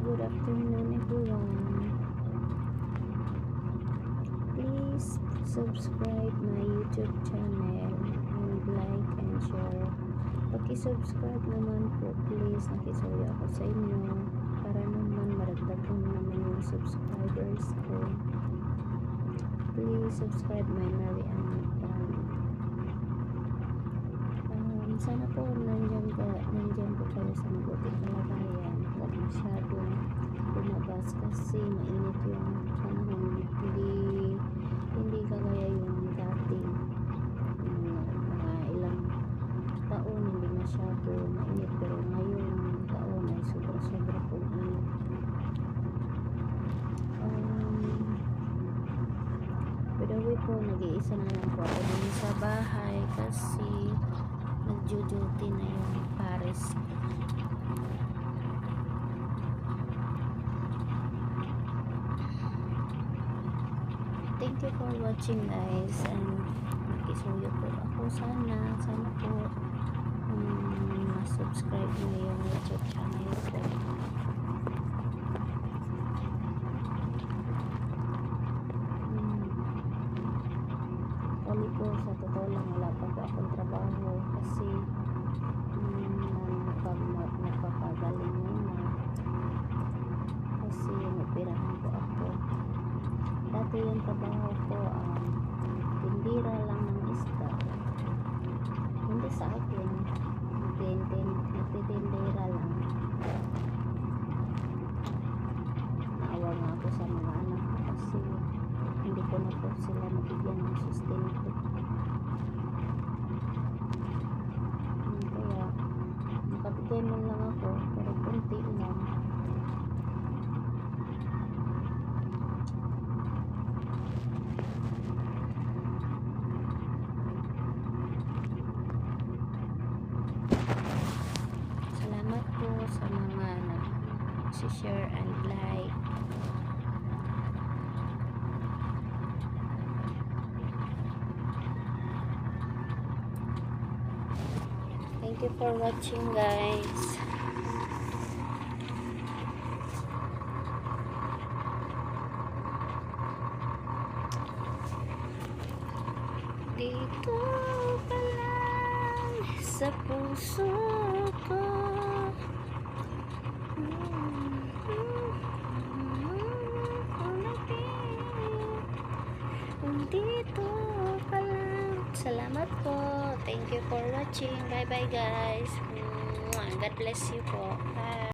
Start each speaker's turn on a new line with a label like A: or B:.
A: good afternoon everyone. Please subscribe my YouTube channel and like and share. Paki-subscribe naman po please, nakisuyo ako sa inyo para naman maragdagan naman yung subscribers ko. Please subscribe my Marian. Sana po nandyan po kayo sa mabuting kalagayan. Huwag masyadong lumabas kasi mainit yung panahon. Hindi kagaya yung dati. Mga ilang taon hindi masyado mainit, pero ngayon taon ay sobra-sobra po init. By the way po, nag-iisa na lang po ako din sa bahay kasi nag-duty na yung Paris. Thank you for watching guys, and makisuyo po ako sana po ma-subscribe nyo yung YouTube channel ko. Kali po sa totoo lang wala pa po akong trabaho kasi nagpapagaling muna kasi operahan po ako. Dati yung trabaho ko tindira lang ng isda, hindi sa akin, nagtitindira lang. Naawa nga ako sa mga anak ko kasi hindi ko na po sila nabigyan ng sustento. Kaya nakabigay man lang ako, pero kunti lang. Salamat po sa mga nag-share and like. Thank you for watching guys. Dito pa lang sa puso ko, dito pa lang. Salamat po. Thank you for watching. Bye bye guys. God bless you po. Bye.